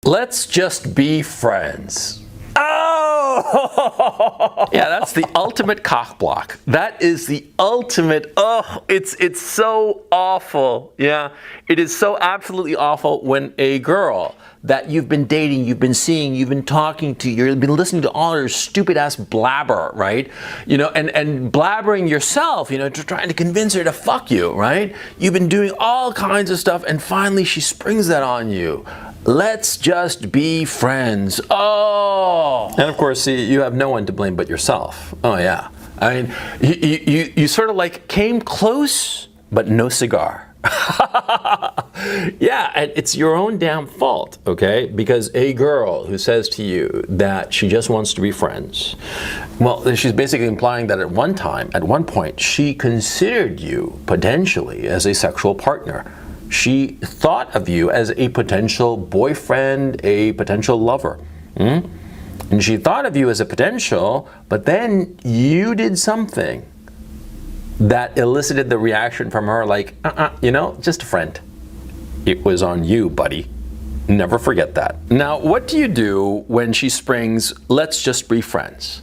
Let's just be friends. Oh! Yeah, that's the ultimate cock block. That is the ultimate, it's so awful. Yeah, it is so absolutely awful when a girl that you've been dating, you've been seeing, you've been talking to, you've been listening to all her stupid ass blabber, right? You know, and blabbering yourself, you know, trying to convince her to fuck you, right? You've been doing all kinds of stuff and finally she springs that on you. Let's just be friends. Oh! And of course, see, you have no one to blame but yourself. Oh yeah. I mean, you sort of like came close, but no cigar. Yeah, and it's your own damn fault, okay? Because a girl who says to you that she just wants to be friends, well, she's basically implying that at one point, she considered you potentially as a sexual partner. She thought of you as a potential boyfriend, a potential lover. And she thought of you as a potential, but then you did something that elicited the reaction from her like, you know, just a friend. It was on you, buddy. Never forget that. Now, what do you do when she springs, let's just be friends?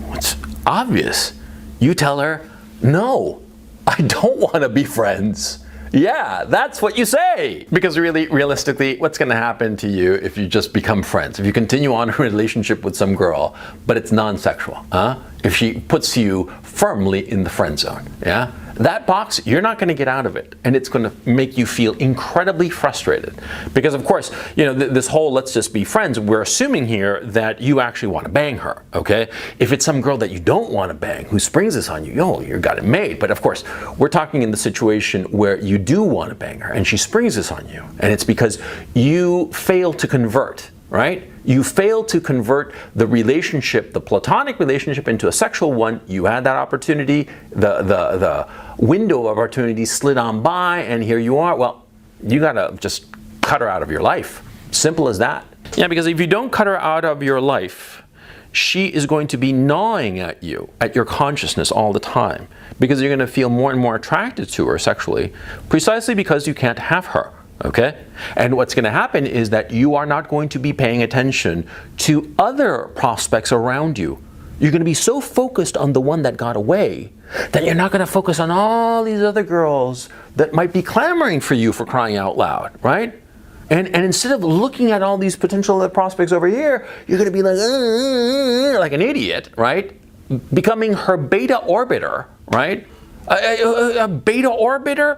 It's obvious. You tell her, no, I don't want to be friends. Yeah, that's what you say. Because really, realistically, what's going to happen to you if you just become friends? If you continue on a relationship with some girl, but it's non-sexual, if she puts you firmly in the friend zone, yeah? That box, you're not going to get out of it. And it's going to make you feel incredibly frustrated. Because of course, you know, this whole let's just be friends, we're assuming here that you actually want to bang her, okay? If it's some girl that you don't want to bang, who springs this on you, yo, you got it made. But of course, we're talking in the situation where you do want to bang her and she springs this on you. And it's because you fail to convert, right? You fail to convert the relationship, the platonic relationship, into a sexual one. You had that opportunity, the window of opportunity slid on by, and here you are. Well, you gotta just cut her out of your life. Simple as that. Yeah, because if you don't cut her out of your life, she is going to be gnawing at you, at your consciousness all the time, because you're gonna feel more and more attracted to her sexually, precisely because you can't have her. Okay? And what's going to happen is that you are not going to be paying attention to other prospects around you. You're going to be so focused on the one that got away that you're not going to focus on all these other girls that might be clamoring for you, for crying out loud, right? And instead of looking at all these potential other prospects over here, you're going to be like an idiot, right? Becoming her beta orbiter, right? A beta orbiter?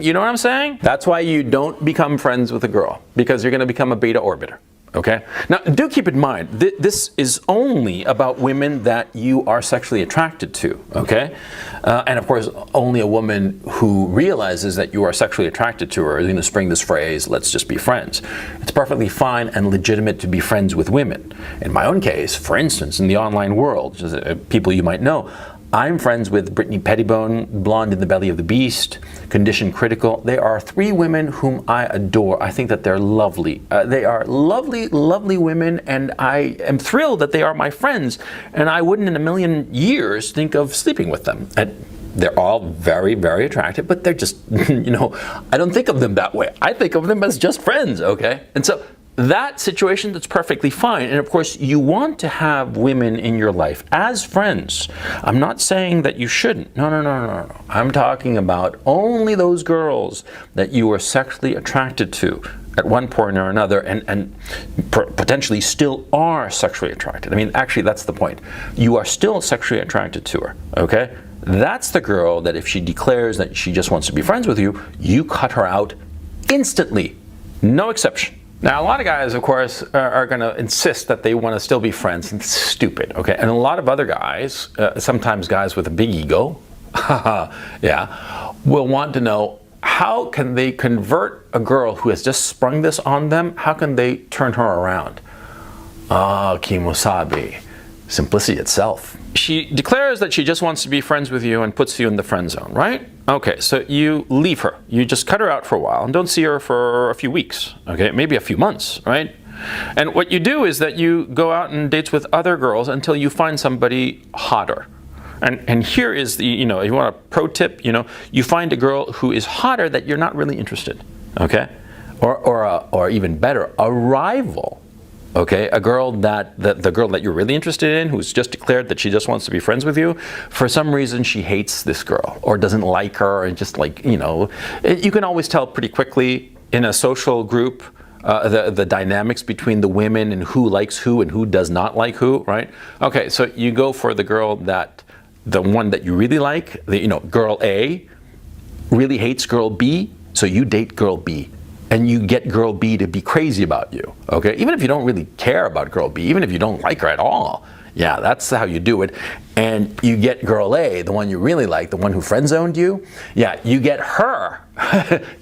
You know what I'm saying? That's why you don't become friends with a girl, because you're going to become a beta orbiter. Okay? Now, do keep in mind, this is only about women that you are sexually attracted to. Okay? And of course, only a woman who realizes that you are sexually attracted to her is going to spring this phrase, let's just be friends. It's perfectly fine and legitimate to be friends with women. In my own case, for instance, in the online world, just, people you might know, I'm friends with Brittany Pettibone, Blonde in the Belly of the Beast, Condition Critical. They are three women whom I adore. I think that they're lovely. They are lovely, lovely women, and I am thrilled that they are my friends. And I wouldn't in a million years think of sleeping with them. And they're all very, very attractive, but they're just, you know, I don't think of them that way. I think of them as just friends, okay? And so that situation, that's perfectly fine. And of course, you want to have women in your life as friends. I'm not saying that you shouldn't. No. I'm talking about only those girls that you are sexually attracted to at one point or another, and potentially still are sexually attracted. I mean, actually, that's the point. You are still sexually attracted to her, okay? That's the girl that if she declares that she just wants to be friends with you, you cut her out instantly. No exception. Now, a lot of guys, of course, are going to insist that they want to still be friends. And it's stupid, okay? And a lot of other guys, sometimes guys with a big ego, yeah, will want to know, how can they convert a girl who has just sprung this on them? How can they turn her around? Ah, kimosabi, simplicity itself. She declares that she just wants to be friends with you and puts you in the friend zone, right? Okay, so you leave her. You just cut her out for a while and don't see her for a few weeks, okay? Maybe a few months, right? And what you do is that you go out and dates with other girls until you find somebody hotter. And here is the, you know, if you want a pro tip, you know, you find a girl who is hotter that you're not really interested, okay? or even better, a rival. Okay, a girl that the girl that you're really interested in, who's just declared that she just wants to be friends with you, for some reason she hates this girl or doesn't like her, and just like, you know, you can always tell pretty quickly in a social group the dynamics between the women and who likes who and who does not like who, right? Okay, so you go for the girl the one that you really like, girl A really hates girl B, so you date girl B. And you get girl B to be crazy about you, okay? Even if you don't really care about girl B, even if you don't like her at all, yeah, that's how you do it. And you get girl A, the one you really like, the one who friend-zoned you, yeah, you get her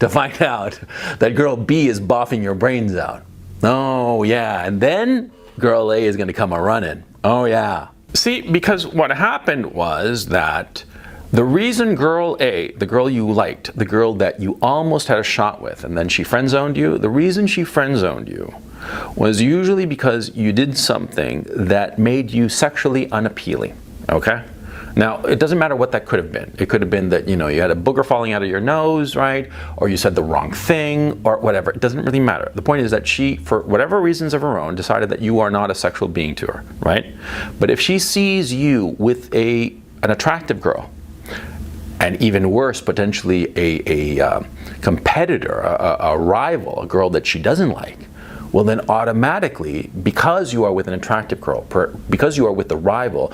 to find out that girl B is boffing your brains out. Oh, yeah, and then girl A is gonna come a-running. Oh, yeah. See, because what happened was that the reason girl A, the girl you liked, the girl that you almost had a shot with, and then she friend-zoned you, the reason she friend-zoned you was usually because you did something that made you sexually unappealing, okay? Now, it doesn't matter what that could have been. It could have been that, you had a booger falling out of your nose, right? Or you said the wrong thing, or whatever. It doesn't really matter. The point is that she, for whatever reasons of her own, decided that you are not a sexual being to her, right? But if she sees you with an attractive girl, and even worse, potentially a competitor, a rival, a girl that she doesn't like, well then automatically, because you are with an attractive girl, because you are with the rival,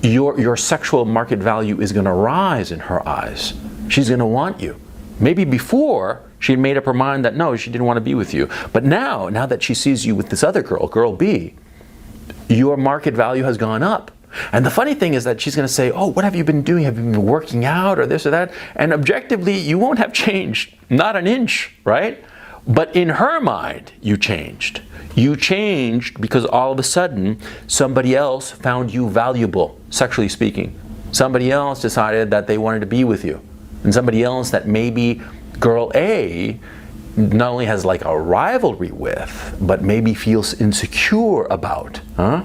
your sexual market value is going to rise in her eyes. She's going to want you. Maybe before, she had made up her mind that no, she didn't want to be with you. But now that she sees you with this other girl, girl B, your market value has gone up. And the funny thing is that she's going to say, oh, what have you been doing? Have you been working out or this or that? And objectively, you won't have changed, not an inch, right? But in her mind, you changed. You changed because all of a sudden, somebody else found you valuable, sexually speaking. Somebody else decided that they wanted to be with you. And somebody else that maybe girl A not only has like a rivalry with, but maybe feels insecure about, huh?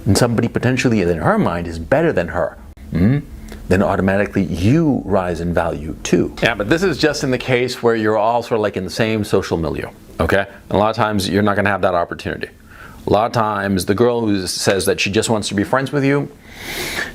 And somebody potentially in her mind is better than her, then automatically you rise in value too. Yeah, but this is just in the case where you're all sort of like in the same social milieu, okay? And a lot of times you're not gonna have that opportunity. A lot of times the girl who says that she just wants to be friends with you,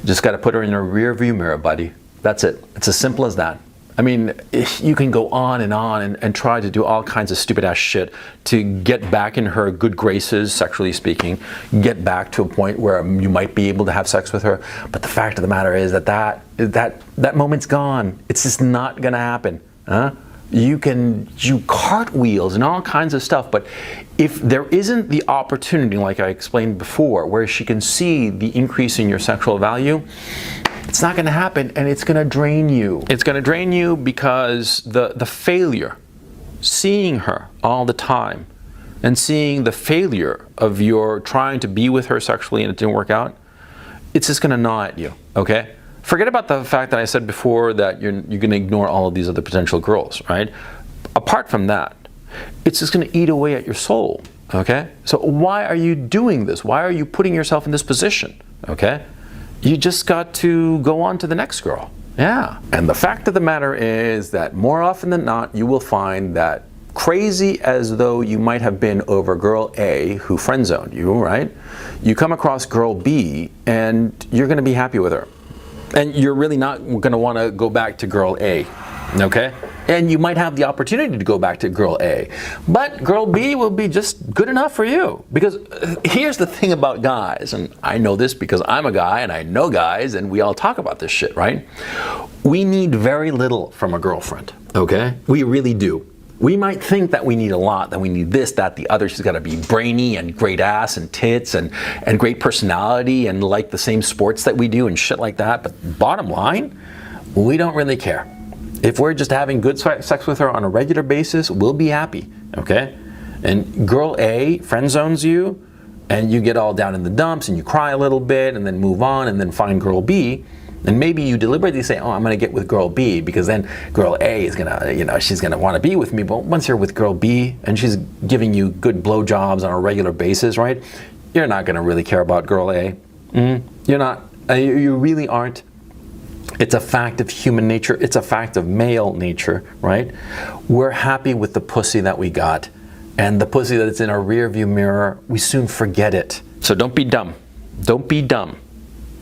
just gotta put her in a rear view mirror, buddy. That's it. It's as simple as that. I mean, you can go on and try to do all kinds of stupid ass shit to get back in her good graces, sexually speaking, get back to a point where you might be able to have sex with her. But the fact of the matter is that moment's gone. It's just not gonna happen. Huh? You can do cartwheels and all kinds of stuff, but if there isn't the opportunity, like I explained before, where she can see the increase in your sexual value, it's not going to happen, and it's going to drain you. It's going to drain you because the failure, seeing her all the time, and seeing the failure of your trying to be with her sexually and it didn't work out, it's just going to gnaw at you, okay? Forget about the fact that I said before that you're going to ignore all of these other potential girls, right? Apart from that, it's just going to eat away at your soul, okay? So why are you doing this? Why are you putting yourself in this position, okay? You just got to go on to the next girl. Yeah. And the fact of the matter is that more often than not, you will find that crazy as though you might have been over girl A who friend-zoned you, right? You come across girl B and you're going to be happy with her. And you're really not going to want to go back to girl A, okay? And you might have the opportunity to go back to girl A, but girl B will be just good enough for you. Because here's the thing about guys, and I know this because I'm a guy and I know guys and we all talk about this shit, right? We need very little from a girlfriend, okay? We really do. We might think that we need a lot, that we need this, that, the other. She's got to be brainy and great ass and tits and great personality and like the same sports that we do and shit like that. But bottom line, we don't really care. If we're just having good sex with her on a regular basis, we'll be happy, okay? And girl A friend zones you, and you get all down in the dumps, and you cry a little bit, and then move on, and then find girl B, and maybe you deliberately say, oh, I'm gonna get with girl B, because then girl A is gonna, she's gonna wanna be with me, but once you're with girl B, and she's giving you good blowjobs on a regular basis, right? You're not gonna really care about girl A. You're not, you really aren't. It's a fact of human nature. It's a fact of male nature, right? We're happy with the pussy that we got. And the pussy that's in our rear view mirror, we soon forget it. So don't be dumb. Don't be dumb.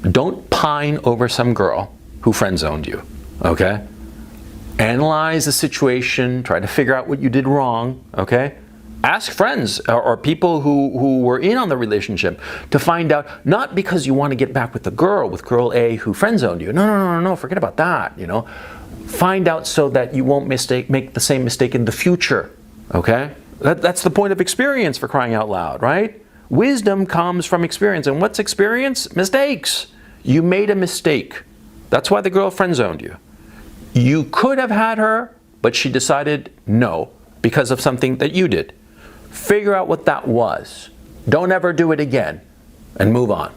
Don't pine over some girl who friend zoned you, okay? Analyze the situation, try to figure out what you did wrong, okay? Ask friends or people who were in on the relationship to find out, not because you want to get back with girl A who friend zoned you. No, forget about that, you know. Find out so that you won't make the same mistake in the future, okay? That's the point of experience, for crying out loud, right? Wisdom comes from experience. And what's experience? Mistakes. You made a mistake. That's why the girl friend zoned you. You could have had her, but she decided no because of something that you did. Figure out what that was. Don't ever do it again and move on.